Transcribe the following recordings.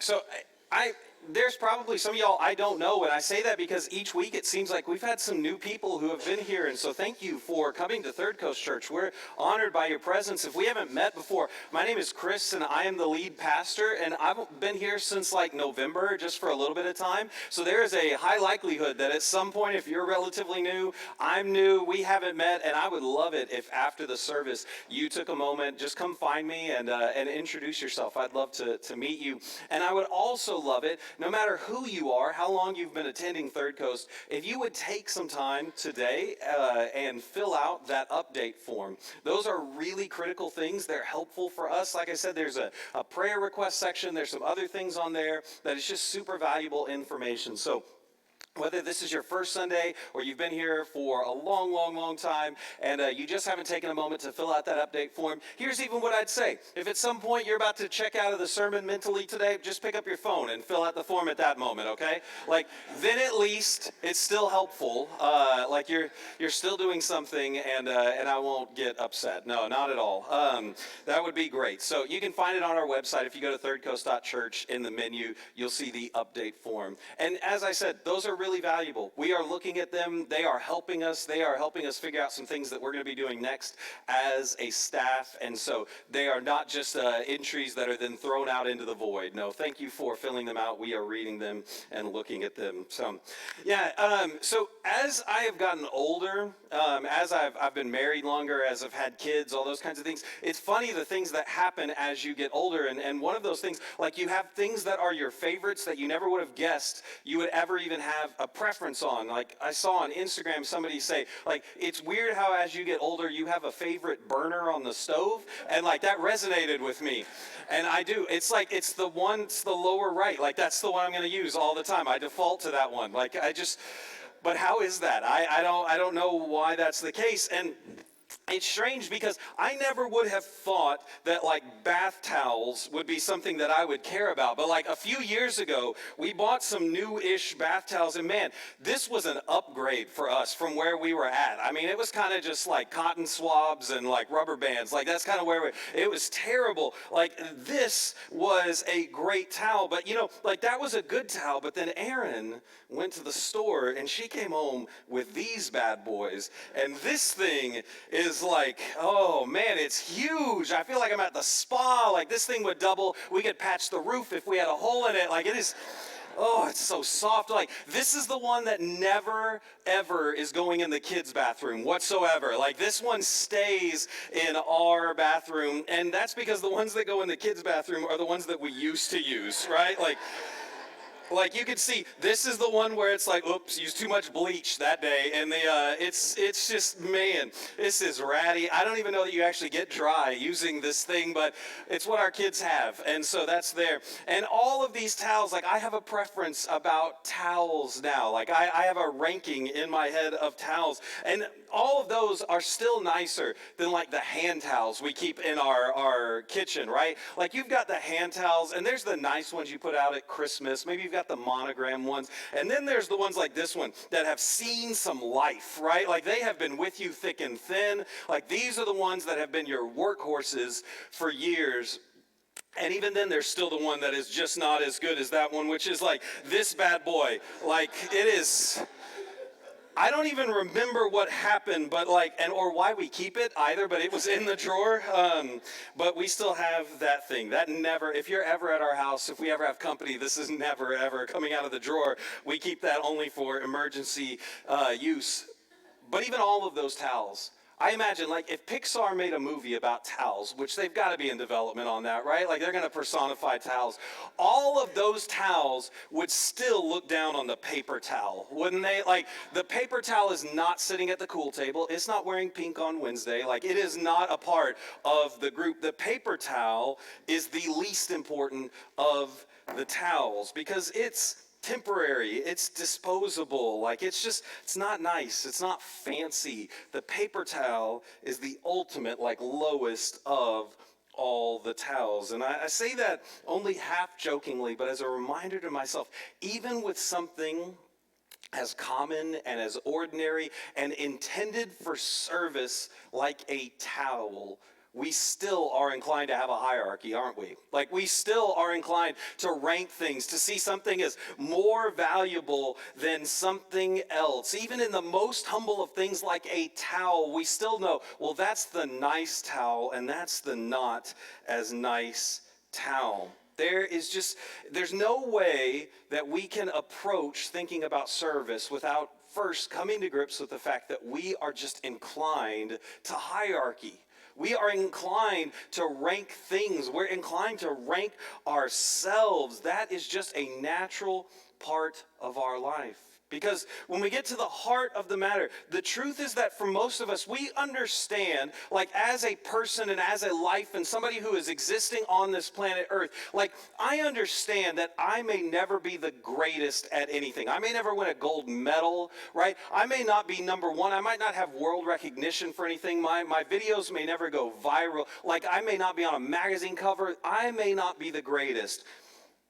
So there's probably some of y'all I don't know, and I say that because each week it seems like we've had some new people who have been here, and so thank you for coming to Third Coast Church. We're honored by your presence. If we haven't met before, my name is Chris, and I am the lead pastor, and I've been here since like November, just for a little bit of time, so there is a high likelihood that at some point, if you're relatively new, I'm new, we haven't met, and I would love it if after the service you took a moment, just come find me and introduce yourself. I'd love to meet you, and I would also love it, no matter who you are, how long you've been attending Third Coast, if you would take some time today and fill out that update form. Those are really critical things. They're helpful for us. Like I said, there's a prayer request section. There's some other things on there that is just super valuable information. So whether this is your first Sunday or you've been here for a long, long, long time and you just haven't taken a moment to fill out that update form, here's even what I'd say. If at some point you're about to check out of the sermon mentally today, just pick up your phone and fill out the form at that moment, okay? Like, then at least it's still helpful. Like you're still doing something and I won't get upset. No, not at all. That would be great. So you can find it on our website. If you go to thirdcoast.church, in the menu, you'll see the update form. And as I said, those are really valuable. We are looking at them. They are helping us. They are helping us figure out some things that we're going to be doing next as a staff. And so they are not just entries that are then thrown out into the void. No, thank you for filling them out. We are reading them and looking at them. So, yeah. So as I have gotten older, as I've been married longer, as I've had kids, all those kinds of things, it's funny the things that happen as you get older. And one of those things, like you have things that are your favorites that you never would have guessed you would ever even have a preference on. Like I saw on Instagram somebody say, like, it's weird how as you get older you have a favorite burner on the stove, and like that resonated with me. And I do. It's like it's the lower right. Like that's the one I'm going to use all the time. I default to that one. Like but how is that? I don't know why that's the case. And it's strange because I never would have thought that like bath towels would be something that I would care about. But like a few years ago, we bought some new-ish bath towels, and man, this was an upgrade for us from where we were at. I mean, it was kind of just like cotton swabs and like rubber bands. Like that's kind of where it was terrible. Like this was a great towel, but you know, like that was a good towel. But then Erin went to the store and she came home with these bad boys, and this thing is like, oh man, it's huge. I feel like I'm at the spa. Like this thing would double. We could patch the roof if we had a hole in it. Like it is, oh, it's so soft. Like this is the one that never ever is going in the kids' bathroom whatsoever. Like this one stays in our bathroom, and that's because the ones that go in the kids' bathroom are the ones that we used to use, right? Like you can see, this is the one where it's like, oops, used too much bleach that day, and it's just, man, this is ratty. I don't even know that you actually get dry using this thing, but it's what our kids have, and so that's there. And all of these towels, like I have a preference about towels now. Like I have a ranking in my head of towels, and all of those are still nicer than like the hand towels we keep in our kitchen, right? Like you've got the hand towels, and there's the nice ones you put out at Christmas. Maybe you've got the monogram ones, and then there's the ones like this one that have seen some life, right? Like they have been with you thick and thin. Like these are the ones that have been your workhorses for years. And even then, there's still the one that is just not as good as that one, which is like this bad boy. Like it is, I don't even remember what happened, but or why we keep it either, but it was in the drawer. But we still have that thing. That never, if you're ever at our house, if we ever have company, this is never, ever coming out of the drawer. We keep that only for emergency use. But even all of those towels, I imagine, like, if Pixar made a movie about towels, which they've got to be in development on that, right? Like, they're going to personify towels. All of those towels would still look down on the paper towel, wouldn't they? Like, the paper towel is not sitting at the cool table. It's not wearing pink on Wednesday. Like, it is not a part of the group. The paper towel is the least important of the towels because it's temporary, it's disposable, like it's not nice, it's not fancy. The paper towel is the ultimate, like, lowest of all the towels. And I say that only half jokingly, but as a reminder to myself, even with something as common and as ordinary and intended for service like a towel, we still are inclined to have a hierarchy, aren't we? Like, we still are inclined to rank things, to see something as more valuable than something else. Even in the most humble of things like a towel, we still know, well, that's the nice towel and that's the not as nice towel. There's no way that we can approach thinking about service without first coming to grips with the fact that we are just inclined to hierarchy. We are inclined to rank things. We're inclined to rank ourselves. That is just a natural part of our life. Because when we get to the heart of the matter, the truth is that for most of us, we understand, like as a person and as a life and somebody who is existing on this planet Earth, like I understand that I may never be the greatest at anything. I may never win a gold medal, right? I may not be number one. I might not have world recognition for anything. My videos may never go viral. Like I may not be on a magazine cover. I may not be the greatest.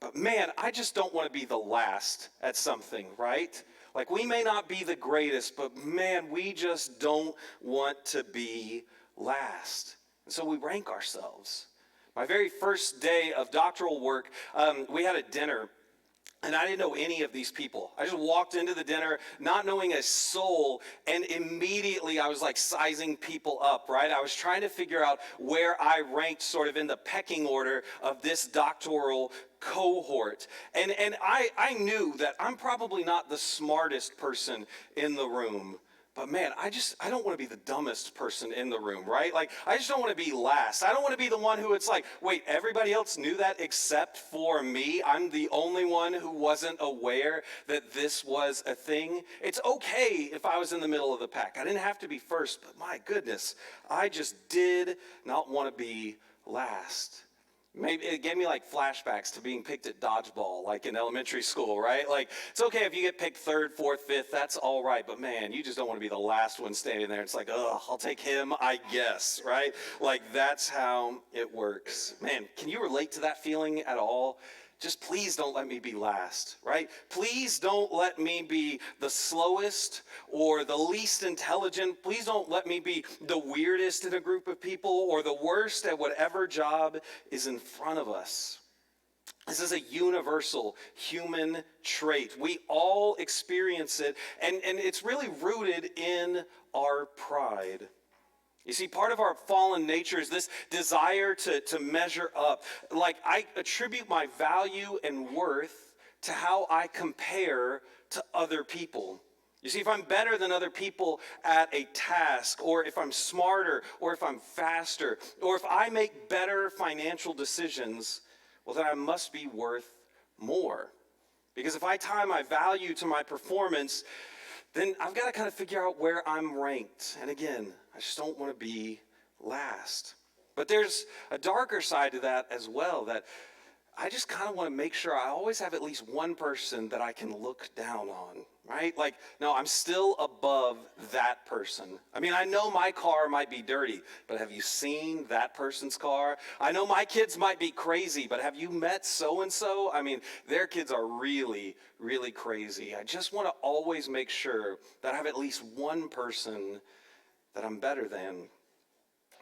But man, I just don't want to be the last at something, right? Like we may not be the greatest, but man, we just don't want to be last. And so we rank ourselves. My very first day of doctoral work, we had a dinner. And I didn't know any of these people. I just walked into the dinner not knowing a soul, and immediately I was like sizing people up, right? I was trying to figure out where I ranked sort of in the pecking order of this doctoral cohort. And I knew that I'm probably not the smartest person in the room. But man, I don't want to be the dumbest person in the room, right? Like, I just don't want to be last. I don't want to be the one who it's like, wait, everybody else knew that except for me. I'm the only one who wasn't aware that this was a thing. It's okay if I was in the middle of the pack. I didn't have to be first, but my goodness, I just did not want to be last. Maybe it gave me like flashbacks to being picked at dodgeball, like in elementary school, right? Like, it's okay if you get picked third, fourth, fifth, that's all right. But man, you just don't want to be the last one standing there. It's like, ugh, I'll take him, I guess, right? Like, that's how it works. Man, can you relate to that feeling at all? Just please don't let me be last, right? Please don't let me be the slowest or the least intelligent. Please don't let me be the weirdest in a group of people or the worst at whatever job is in front of us. This is a universal human trait. We all experience it, and it's really rooted in our pride. You see, part of our fallen nature is this desire to measure up. Like, I attribute my value and worth to how I compare to other people. You see, if I'm better than other people at a task, or if I'm smarter, or if I'm faster, or if I make better financial decisions, well, then I must be worth more. Because if I tie my value to my performance, then I've got to kind of figure out where I'm ranked. And again, I just don't want to be last. But there's a darker side to that as well, that I just kind of want to make sure I always have at least one person that I can look down on, right? Like, no, I'm still above that person. I mean, I know my car might be dirty, but have you seen that person's car? I know my kids might be crazy, but have you met so-and-so? I mean, their kids are really, really crazy. I just want to always make sure that I have at least one person that I'm better than.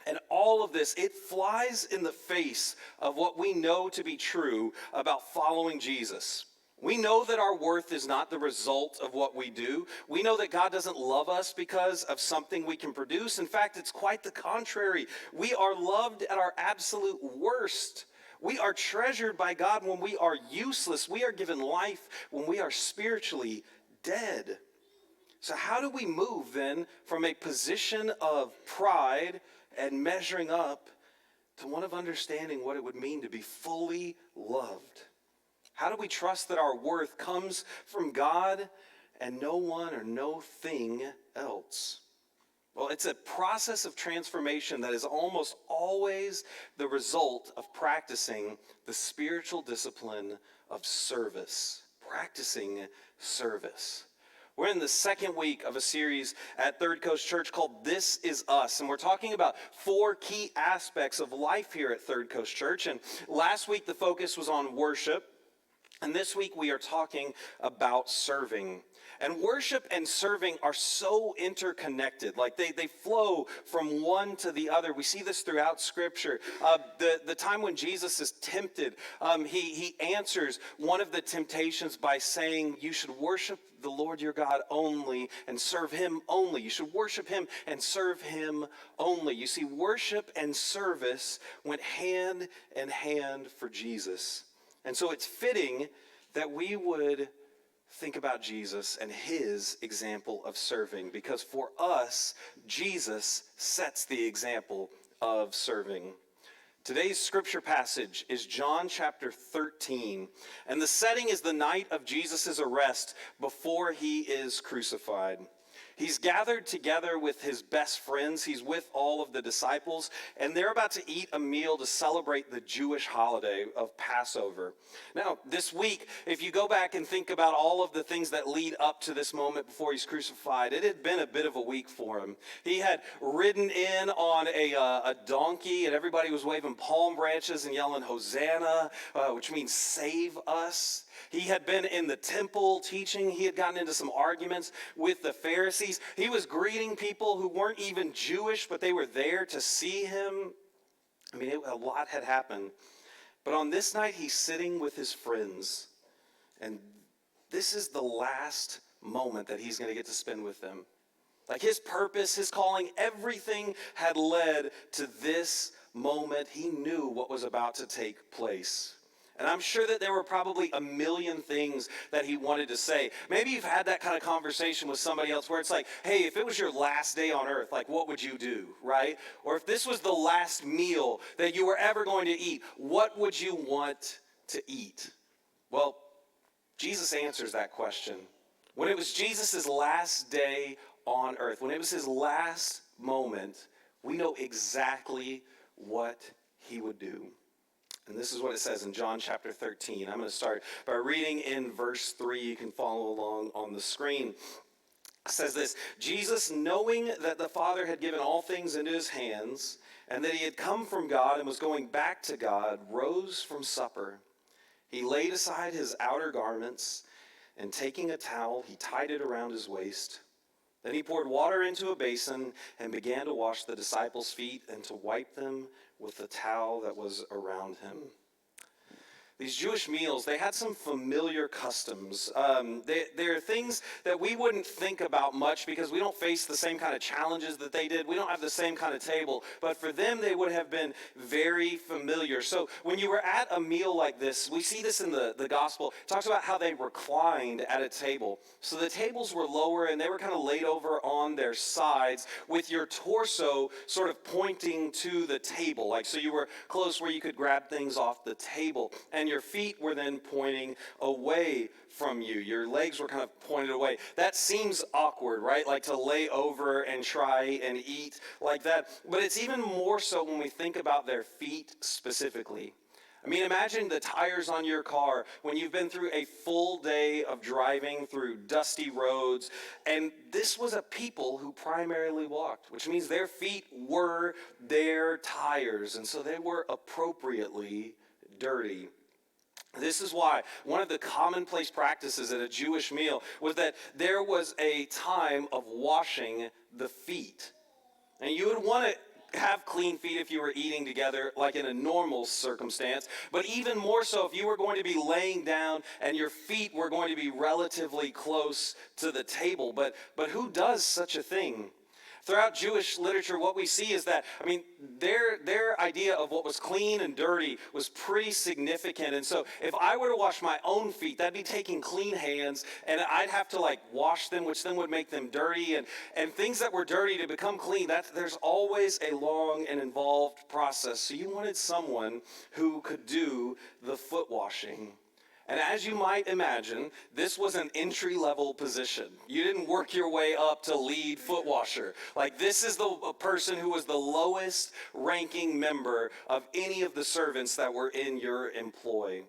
And all of this, it flies in the face of what we know to be true about following Jesus. We know that our worth is not the result of what we do. We know that God doesn't love us because of something we can produce. In fact, it's quite the contrary. We are loved at our absolute worst. We are treasured by God when we are useless. We are given life when we are spiritually dead. So how do we move then from a position of pride and measuring up to one of understanding what it would mean to be fully loved? How do we trust that our worth comes from God and no one or no thing else? Well, it's a process of transformation that is almost always the result of practicing the spiritual discipline of service. Practicing service. We're in the second week of a series at Third Coast Church called This Is Us, and we're talking about 4 key aspects of life here at Third Coast Church. And last week the focus was on worship, and this week we are talking about serving. And worship and serving are so interconnected. Like they flow from one to the other. We see this throughout Scripture. The time when Jesus is tempted, he answers one of the temptations by saying, you should worship the Lord your God only and serve him only. You should worship him and serve him only. You see, worship and service went hand in hand for Jesus. And so it's fitting that we would think about Jesus and his example of serving, because for us, Jesus sets the example of serving. Today's scripture passage is John chapter 13, and the setting is the night of Jesus' arrest before he is crucified. He's gathered together with his best friends. He's with all of the disciples, and they're about to eat a meal to celebrate the Jewish holiday of Passover. Now, this week, if you go back and think about all of the things that lead up to this moment before he's crucified, it had been a bit of a week for him. He had ridden in on a donkey, and everybody was waving palm branches and yelling, Hosanna, which means save us. He had been in the temple teaching. He had gotten into some arguments with the Pharisees. He was greeting people who weren't even Jewish, but they were there to see him. I mean, a lot had happened. But on this night, he's sitting with his friends. And this is the last moment that he's going to get to spend with them. Like his purpose, his calling, everything had led to this moment. He knew what was about to take place. And I'm sure that there were probably a million things that he wanted to say. Maybe you've had that kind of conversation with somebody else where it's like, hey, if it was your last day on earth, like what would you do, right? Or if this was the last meal that you were ever going to eat, what would you want to eat? Well, Jesus answers that question. When it was Jesus' last day on earth, when it was his last moment, we know exactly what he would do. And this is what it says in John chapter 13. I'm going to start by reading in verse 3. You can follow along on the screen. It says this, Jesus, knowing that the Father had given all things into his hands, and that he had come from God and was going back to God, rose from supper. He laid aside his outer garments, and taking a towel, he tied it around his waist. Then he poured water into a basin and began to wash the disciples' feet and to wipe them with the towel that was around him. These Jewish meals, they had some familiar customs. They're things that we wouldn't think about much because we don't face the same kind of challenges that they did. We don't have the same kind of table. But for them, they would have been very familiar. So when you were at a meal like this, we see this in the gospel. It talks about how they reclined at a table. So the tables were lower and they were kind of laid over on their sides with your torso sort of pointing to the table. Like, so you were close where you could grab things off the table. And your feet were then pointing away from you. Your legs were kind of pointed away. That seems awkward, right? Like to lay over and try and eat like that. But it's even more so when we think about their feet specifically. I mean, imagine the tires on your car when you've been through a full day of driving through dusty roads. And this was a people who primarily walked, which means their feet were their tires. And so they were appropriately dirty. This is why one of the commonplace practices at a Jewish meal was that there was a time of washing the feet. And you would want to have clean feet if you were eating together, like in a normal circumstance, but even more so if you were going to be laying down and your feet were going to be relatively close to the table. But who does such a thing? Throughout Jewish literature, what we see is that, I mean, their idea of what was clean and dirty was pretty significant. And so if I were to wash my own feet, that'd be taking clean hands, and I'd have to like wash them, which then would make them dirty. And things that were dirty to become clean, there's always a long and involved process. So you wanted someone who could do the foot washing. And as you might imagine, this was an entry-level position. You didn't work your way up to lead foot washer. Like, this is the person who was the lowest ranking member of any of the servants that were in your employ.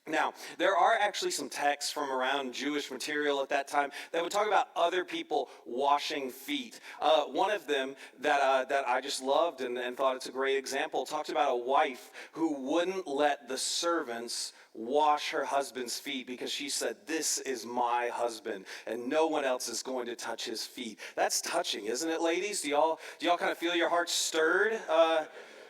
Now, there are actually some texts from around Jewish material at that time that would talk about other people washing feet. One of them that I just loved and thought it's a great example talked about a wife who wouldn't let the servants wash her husband's feet because she said, "This is my husband, and no one else is going to touch his feet." That's touching, isn't it, ladies? Do y'all kind of feel your hearts stirred?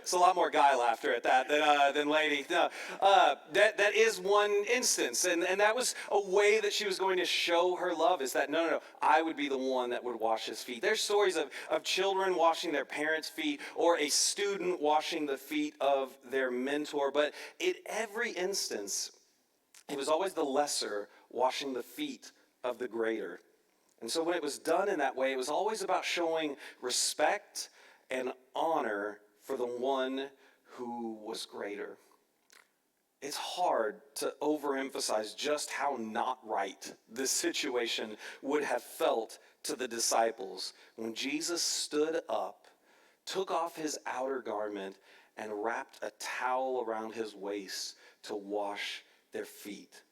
It's a lot more guy laughter at that than lady. No, that is one instance, and that was a way that she was going to show her love. Is that no, I would be the one that would wash his feet. There's stories of children washing their parents' feet, or a student washing the feet of their mentor. But in every instance, it was always the lesser washing the feet of the greater. And so when it was done in that way, it was always about showing respect and honor for the one who was greater. It's hard to overemphasize just how not right this situation would have felt to the disciples when Jesus stood up, took off his outer garment, and wrapped a towel around his waist to wash their feet.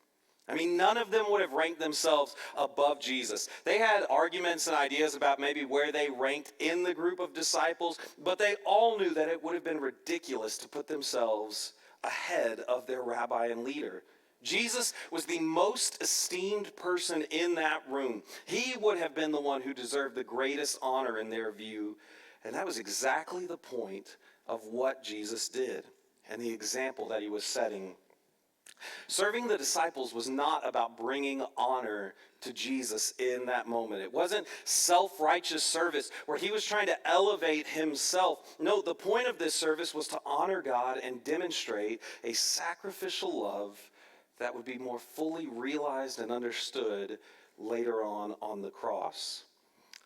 I mean, none of them would have ranked themselves above Jesus. They had arguments and ideas about maybe where they ranked in the group of disciples, but they all knew that it would have been ridiculous to put themselves ahead of their rabbi and leader. Jesus was the most esteemed person in that room. He would have been the one who deserved the greatest honor in their view, and that was exactly the point of what Jesus did and the example that he was setting. Serving the disciples was not about bringing honor to Jesus in that moment. It wasn't self-righteous service where he was trying to elevate himself. No, the point of this service was to honor God and demonstrate a sacrificial love that would be more fully realized and understood later on the cross.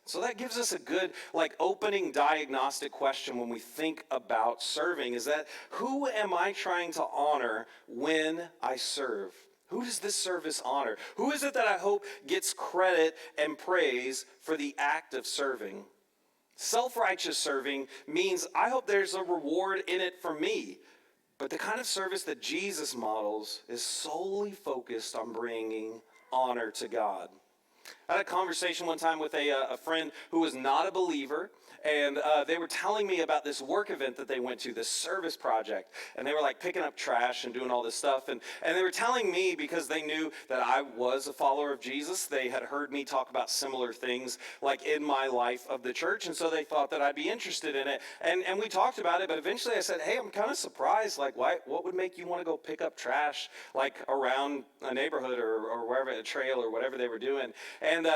So that gives us a good opening diagnostic question when we think about serving, is that who am I trying to honor when I serve? Who does this service honor? Who is it that I hope gets credit and praise for the act of serving? Self-righteous serving means I hope there's a reward in it for me. But the kind of service that Jesus models is solely focused on bringing honor to God. I had a conversation one time with a friend who was not a believer, and they were telling me about this work event that they went to, this service project, and they were picking up trash and doing all this stuff, and they were telling me because they knew that I was a follower of Jesus. They had heard me talk about similar things in my life of the church, and so they thought that I'd be interested in it, and we talked about it, but eventually I said, hey, I'm kind of surprised, what would make you want to go pick up trash around a neighborhood or wherever, a trail or whatever they were doing? And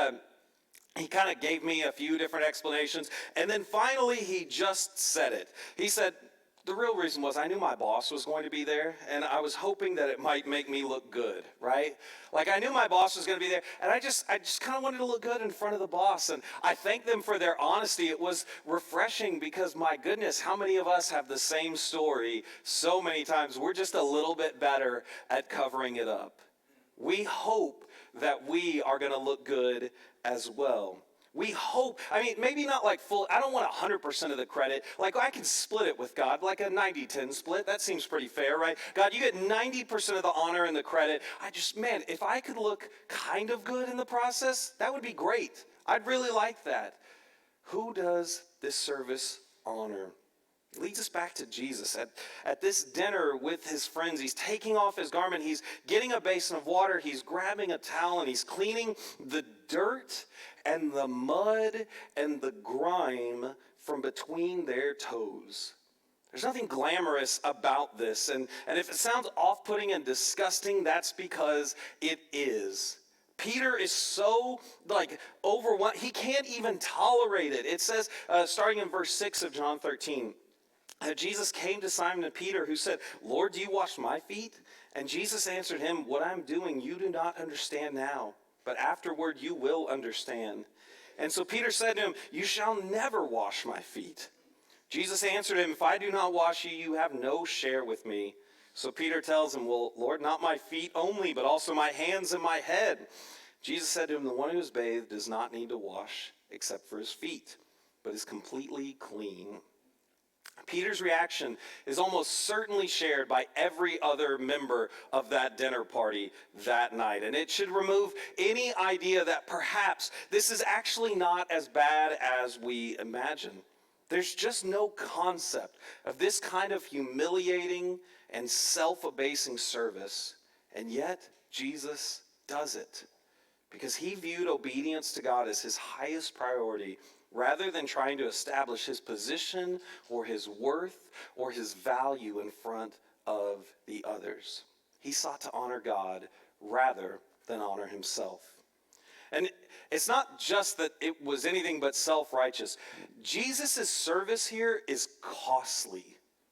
he kind of gave me a few different explanations, and then finally he just said it. He said, the real reason was I knew my boss was going to be there, and I was hoping that it might make me look good, right? I knew my boss was going to be there, and I just kind of wanted to look good in front of the boss, and I thank them for their honesty. It was refreshing because, my goodness, how many of us have the same story so many times? We're just a little bit better at covering it up. We hope that we are going to look good as well. We hope, maybe not full, I don't want 100% of the credit. I can split it with God, a 90-10 split. That seems pretty fair, right? God, you get 90% of the honor and the credit. If I could look kind of good in the process, that would be great. I'd really like that. Who does this service honor? It leads us back to Jesus. At this dinner with his friends, he's taking off his garment, he's getting a basin of water, he's grabbing a towel, and he's cleaning the dirt and the mud and the grime from between their toes. There's nothing glamorous about this, and if it sounds off-putting and disgusting, that's because it is. Peter is so overwhelmed, he can't even tolerate it. It says, starting in verse 6 of John 13, Jesus came to Simon and Peter, who said, Lord, do you wash my feet? And Jesus answered him, what I'm doing you do not understand now, but afterward you will understand. And so Peter said to him, you shall never wash my feet. Jesus answered him, if I do not wash you, you have no share with me. So Peter tells him, well, Lord, not my feet only, but also my hands and my head. Jesus said to him, the one who is bathed does not need to wash except for his feet, but is completely clean. Peter's reaction is almost certainly shared by every other member of that dinner party that night. And it should remove any idea that perhaps this is actually not as bad as we imagine. There's just no concept of this kind of humiliating and self-abasing service. And yet, Jesus does it because he viewed obedience to God as his highest priority rather than trying to establish his position or his worth or his value in front of the others. He sought to honor God rather than honor himself. And it's not just that it was anything but self-righteous. Jesus' service here is costly.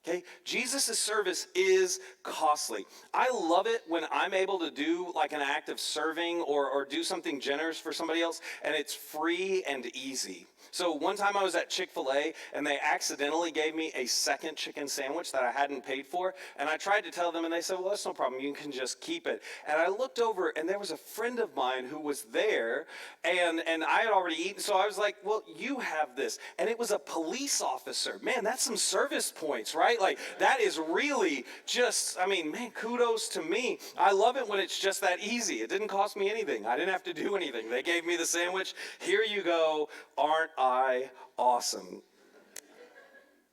Okay, Jesus' service is costly. I love it when I'm able to do like an act of serving or do something generous for somebody else, and it's free and easy. So one time I was at Chick-fil-A, and they accidentally gave me a second chicken sandwich that I hadn't paid for, and I tried to tell them, and they said, well, that's no problem, you can just keep it. And I looked over, and there was a friend of mine who was there, and I had already eaten, so I was like, well, you have this. And it was a police officer. Man, that's some service points, right? Like, that is really just, I mean, man, kudos to me. I love it when it's just that easy. It didn't cost me anything. I didn't have to do anything. They gave me the sandwich. Here you go. Aren't I awesome?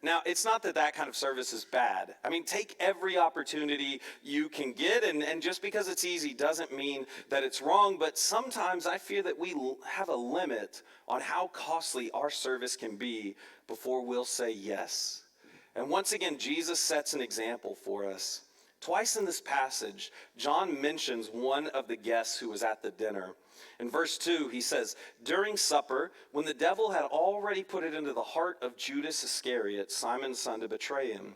Now, it's not that that kind of service is bad. I mean, take every opportunity you can get, and just because it's easy doesn't mean that it's wrong, but sometimes I fear that we have a limit on how costly our service can be before we'll say yes. And once again, Jesus sets an example for us. Twice in this passage, John mentions one of the guests who was at the dinner. In verse 2, he says, during supper, when the devil had already put it into the heart of Judas Iscariot, Simon's son, to betray him.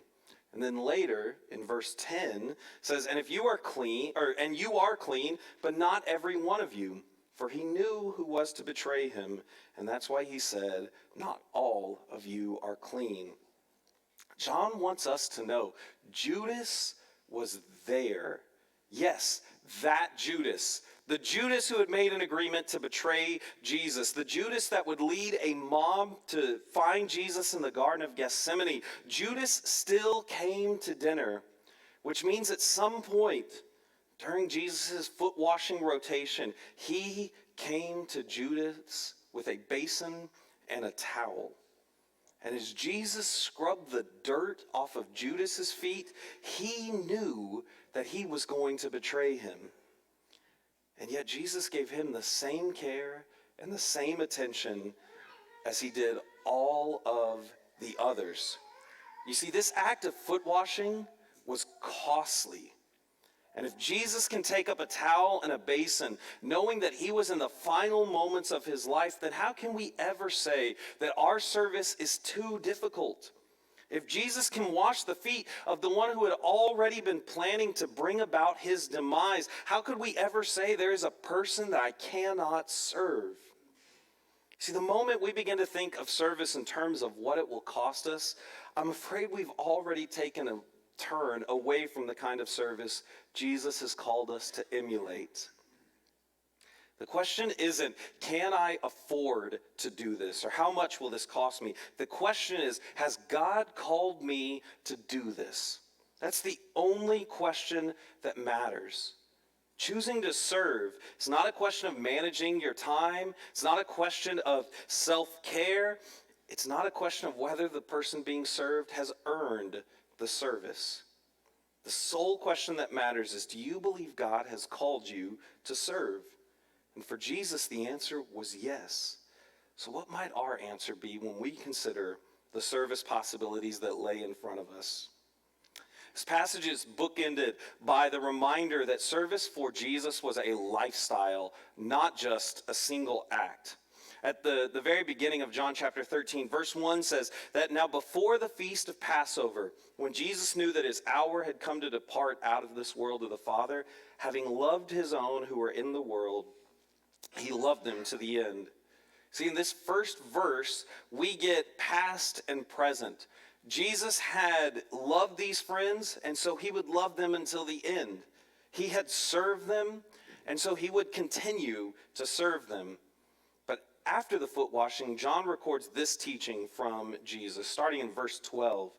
And then later, in verse 10, says, and you are clean, but not every one of you. For he knew who was to betray him, and that's why he said, not all of you are clean. John wants us to know Judas was there. Yes, that Judas. The Judas who had made an agreement to betray Jesus. The Judas that would lead a mob to find Jesus in the Garden of Gethsemane. Judas still came to dinner, which means at some point during Jesus' foot washing rotation, he came to Judas with a basin and a towel. And as Jesus scrubbed the dirt off of Judas's feet, he knew that he was going to betray him. And yet Jesus gave him the same care and the same attention as he did all of the others. You see, this act of foot washing was costly. And if Jesus can take up a towel and a basin, knowing that he was in the final moments of his life, then how can we ever say that our service is too difficult? If Jesus can wash the feet of the one who had already been planning to bring about his demise, how could we ever say there is a person that I cannot serve? See, the moment we begin to think of service in terms of what it will cost us, I'm afraid we've already taken a turn away from the kind of service Jesus has called us to emulate. The question isn't, can I afford to do this? Or how much will this cost me? The question is, has God called me to do this? That's the only question that matters. Choosing to serve is not a question of managing your time. It's not a question of self-care. It's not a question of whether the person being served has earned the service. The sole question that matters is, do you believe God has called you to serve? And for Jesus, the answer was yes. So what might our answer be when we consider the service possibilities that lay in front of us? This passage is bookended by the reminder that service for Jesus was a lifestyle, not just a single act. At the very beginning of John chapter 13, verse 1 says that now before the feast of Passover, when Jesus knew that his hour had come to depart out of this world to the Father, having loved his own who were in the world, he loved them to the end. See, in this first verse, we get past and present. Jesus had loved these friends, and so he would love them until the end. He had served them, and so he would continue to serve them. But after the foot washing, John records this teaching from Jesus, starting in verse 12.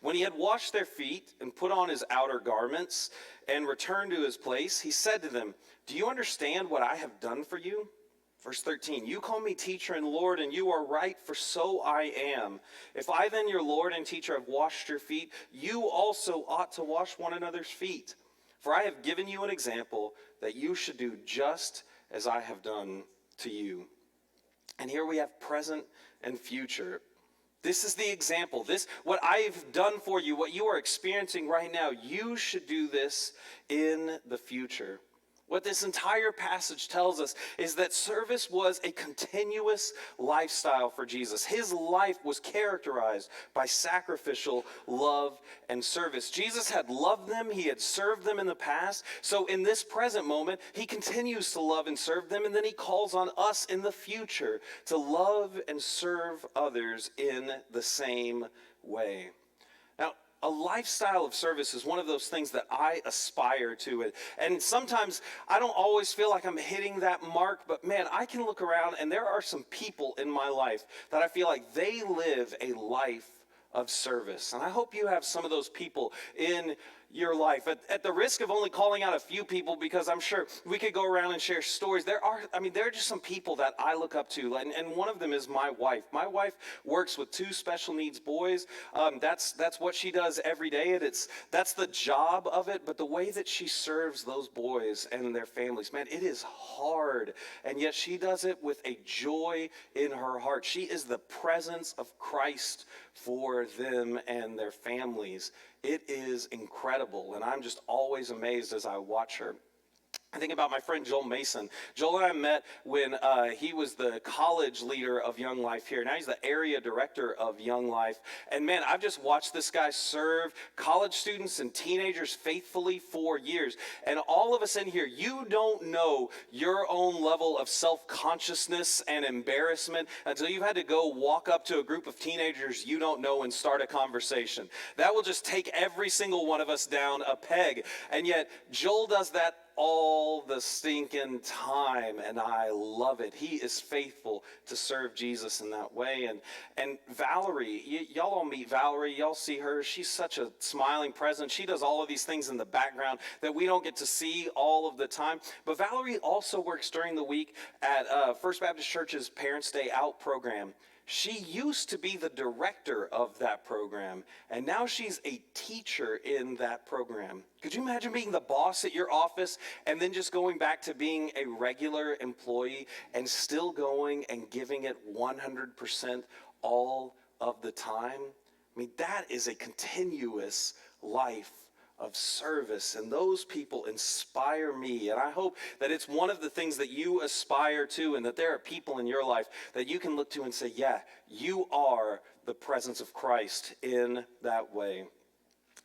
When he had washed their feet and put on his outer garments and returned to his place, he said to them, "Do you understand what I have done for you?" Verse 13, "You call me teacher and Lord, and you are right, for so I am. If I then, your Lord and teacher, have washed your feet, you also ought to wash one another's feet. For I have given you an example that you should do just as I have done to you." And here we have present and future. This is the example. This, what I've done for you, what you are experiencing right now, you should do this in the future. What this entire passage tells us is that service was a continuous lifestyle for Jesus. His life was characterized by sacrificial love and service. Jesus had loved them. He had served them in the past. So in this present moment, he continues to love and serve them. And then he calls on us in the future to love and serve others in the same way. Now, a lifestyle of service is one of those things that I aspire to. And sometimes I don't always feel like I'm hitting that mark, but man, I can look around and there are some people in my life that I feel like they live a life of service. And I hope you have some of those people in your life. At the risk of only calling out a few people, because I'm sure we could go around and share stories, there are just some people that I look up to, and one of them is my wife. My wife works with two special needs boys. That's what she does every day, and that's the job of it. But the way that she serves those boys and their families, man, it is hard, and yet she does it with a joy in her heart. She is the presence of Christ for them and their families. It is incredible, and I'm just always amazed as I watch her. I think about my friend Joel Mason. Joel and I met when he was the college leader of Young Life here. Now he's the area director of Young Life. And man, I've just watched this guy serve college students and teenagers faithfully for years. And all of us in here, you don't know your own level of self-consciousness and embarrassment until you've had to go walk up to a group of teenagers you don't know and start a conversation. That will just take every single one of us down a peg. And yet, Joel does that all the stinking time, and I love it. He is faithful to serve Jesus in that way. And Valerie, y'all all meet Valerie. Y'all see her. She's such a smiling presence. She does all of these things in the background that we don't get to see all of the time. But Valerie also works during the week at First Baptist Church's Parents' Day Out program. She used to be the director of that program, and now she's a teacher in that program. Could you imagine being the boss at your office and then just going back to being a regular employee and still going and giving it 100% all of the time? I mean, that is a continuous life of service, and those people inspire me, and I hope that it's one of the things that you aspire to, and that there are people in your life that you can look to and say, yeah, you are the presence of Christ in that way.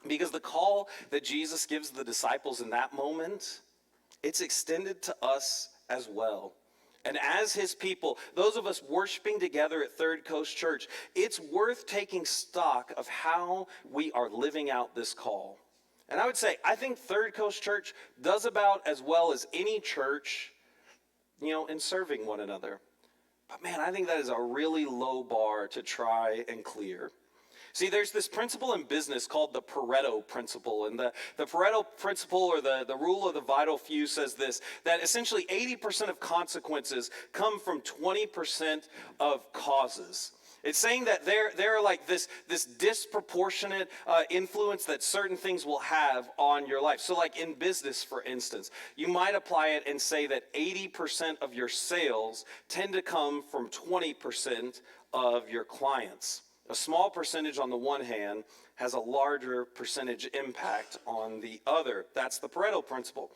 Because the call that Jesus gives the disciples in that moment, it's extended to us as well. And as his people, those of us worshiping together at Third Coast Church, it's worth taking stock of how we are living out this call. And I would say, I think Third Coast Church does about as well as any church, in serving one another. But man, I think that is a really low bar to try and clear. See, there's this principle in business called the Pareto principle. And the Pareto principle, or the rule of the vital few, says this, that essentially 80% of consequences come from 20% of causes. It's saying that there are like this disproportionate influence that certain things will have on your life. So like in business, for instance, you might apply it and say that 80% of your sales tend to come from 20% of your clients. A small percentage on the one hand has a larger percentage impact on the other. That's the Pareto principle.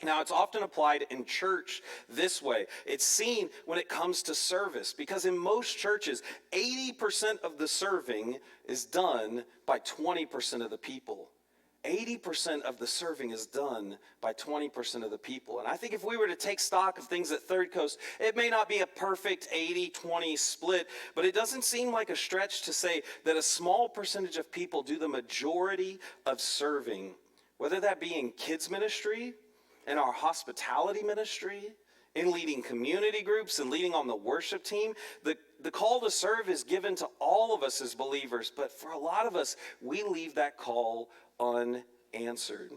Now, it's often applied in church this way. It's seen when it comes to service, because in most churches, 80% of the serving is done by 20% of the people. 80% of the serving is done by 20% of the people. And I think if we were to take stock of things at Third Coast, it may not be a perfect 80-20 split, but it doesn't seem like a stretch to say that a small percentage of people do the majority of serving, whether that be in kids ministry, in our hospitality ministry, in leading community groups and leading on the worship team. The call to serve is given to all of us as believers, but for a lot of us, we leave that call unanswered.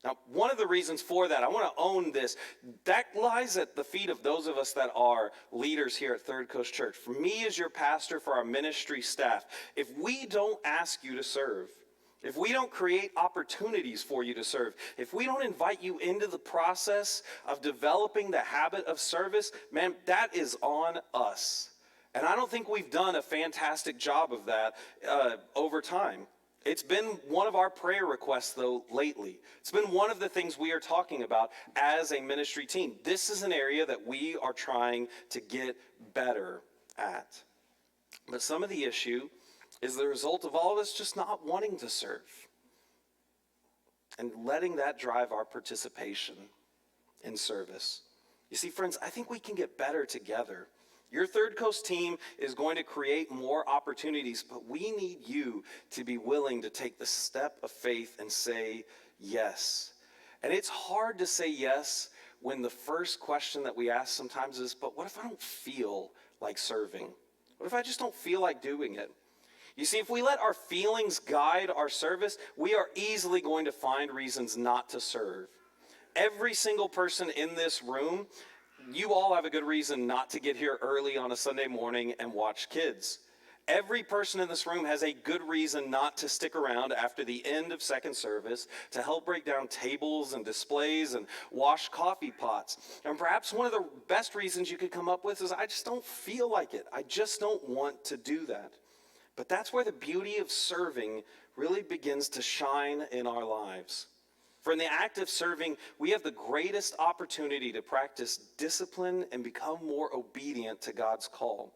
Now, one of the reasons for that, I want to own this, that lies at the feet of those of us that are leaders here at Third Coast Church. For me as your pastor, for our ministry staff, if we don't ask you to serve, if we don't create opportunities for you to serve, if we don't invite you into the process of developing the habit of service, man, that is on us. And I don't think we've done a fantastic job of that over time. It's been one of our prayer requests, though, lately. It's been one of the things we are talking about as a ministry team. This is an area that we are trying to get better at. But some of the issue is the result of all of us just not wanting to serve and letting that drive our participation in service. You see, friends, I think we can get better together. Your Third Coast team is going to create more opportunities, but we need you to be willing to take the step of faith and say yes. And it's hard to say yes when the first question that we ask sometimes is, but what if I don't feel like serving? What if I just don't feel like doing it? You see, if we let our feelings guide our service, we are easily going to find reasons not to serve. Every single person in this room, you all have a good reason not to get here early on a Sunday morning and watch kids. Every person in this room has a good reason not to stick around after the end of second service to help break down tables and displays and wash coffee pots. And perhaps one of the best reasons you could come up with is, I just don't feel like it. I just don't want to do that. But that's where the beauty of serving really begins to shine in our lives. For in the act of serving, we have the greatest opportunity to practice discipline and become more obedient to God's call.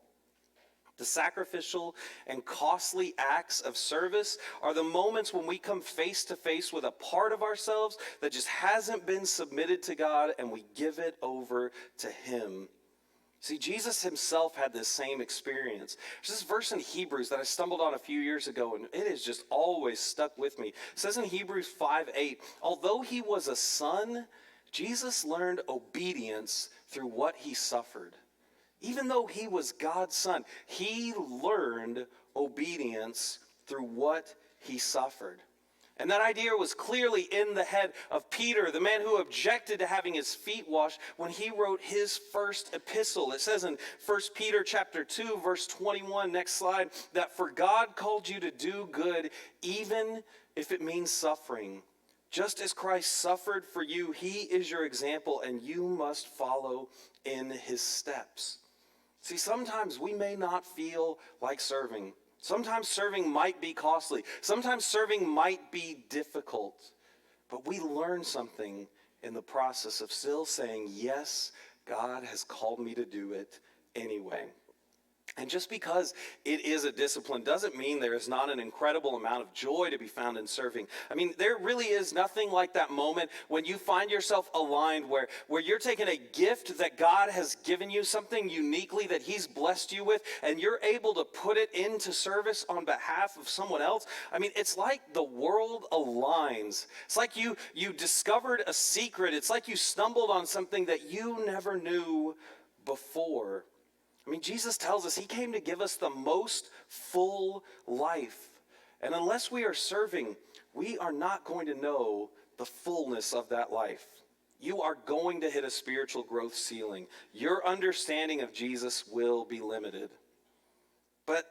The sacrificial and costly acts of service are the moments when we come face to face with a part of ourselves that just hasn't been submitted to God, and we give it over to Him. See, Jesus himself had this same experience. There's this verse in Hebrews that I stumbled on a few years ago, and it has just always stuck with me. It says in Hebrews 5:8, although he was a son, Jesus learned obedience through what he suffered. Even though he was God's son, he learned obedience through what he suffered. And that idea was clearly in the head of Peter, the man who objected to having his feet washed when he wrote his first epistle. It says in 1 Peter chapter 2, verse 21, next slide, that for God called you to do good, even if it means suffering. Just as Christ suffered for you, he is your example, and you must follow in his steps. See, sometimes we may not feel like serving. Sometimes serving might be costly. Sometimes serving might be difficult. But we learn something in the process of still saying, yes, God has called me to do it anyway. And just because it is a discipline doesn't mean there is not an incredible amount of joy to be found in serving. I mean, there really is nothing like that moment when you find yourself aligned where you're taking a gift that God has given you, something uniquely that he's blessed you with, and you're able to put it into service on behalf of someone else. I mean, it's like the world aligns. It's like you discovered a secret. It's like you stumbled on something that you never knew before. I mean, Jesus tells us he came to give us the most full life. And unless we are serving, we are not going to know the fullness of that life. You are going to hit a spiritual growth ceiling. Your understanding of Jesus will be limited. But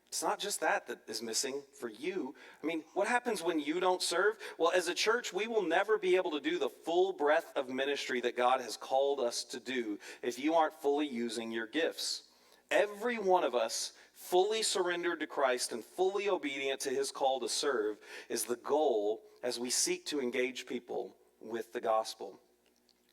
it's not just that is missing for you. I mean, what happens when you don't serve? Well, as a church, we will never be able to do the full breadth of ministry that God has called us to do if you aren't fully using your gifts. Every one of us, fully surrendered to Christ and fully obedient to his call to serve, is the goal as we seek to engage people with the gospel.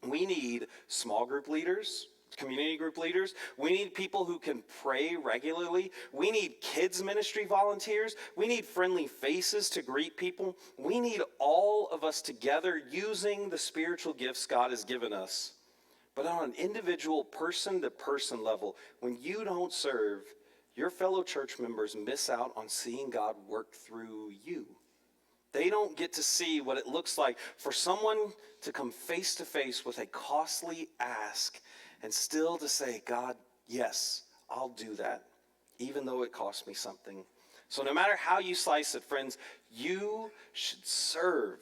We need small group leaders, community group leaders. We need people who can pray regularly. We need kids ministry volunteers. We need friendly faces to greet people. We need all of us together using the spiritual gifts God has given us. But on an individual person-to-person level, when you don't serve, your fellow church members miss out on seeing God work through you. They don't get to see what it looks like for someone to come face to face with a costly ask and still to say, God, yes, I'll do that, even though it costs me something. So no matter how you slice it, friends, you should serve.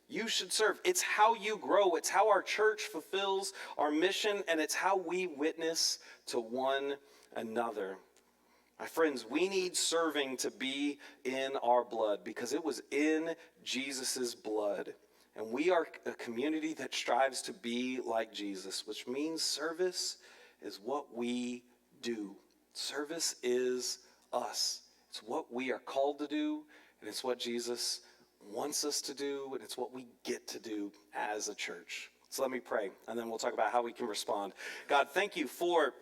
You should serve. It's how you grow. It's how our church fulfills our mission, and it's how we witness to one another. My friends, we need serving to be in our blood because it was in Jesus' blood. And we are a community that strives to be like Jesus, which means service is what we do. Service is us. It's what we are called to do, and it's what Jesus wants us to do, and it's what we get to do as a church. So let me pray, and then we'll talk about how we can respond. God, thank you for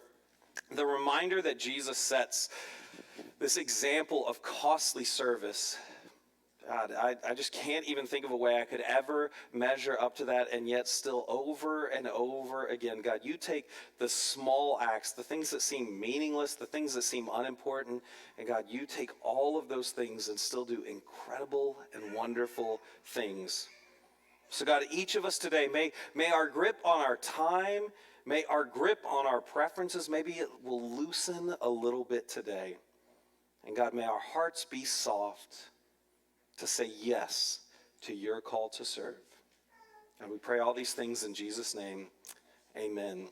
the reminder that Jesus sets, this example of costly service. God, I just can't even think of a way I could ever measure up to that, and yet still over and over again, God, you take the small acts, the things that seem meaningless, the things that seem unimportant, and God, you take all of those things and still do incredible and wonderful things. So God, each of us today, may our grip on our time, may our grip on our preferences, maybe it will loosen a little bit today. And God, may our hearts be soft to say yes to your call to serve. And we pray all these things in Jesus' name. Amen.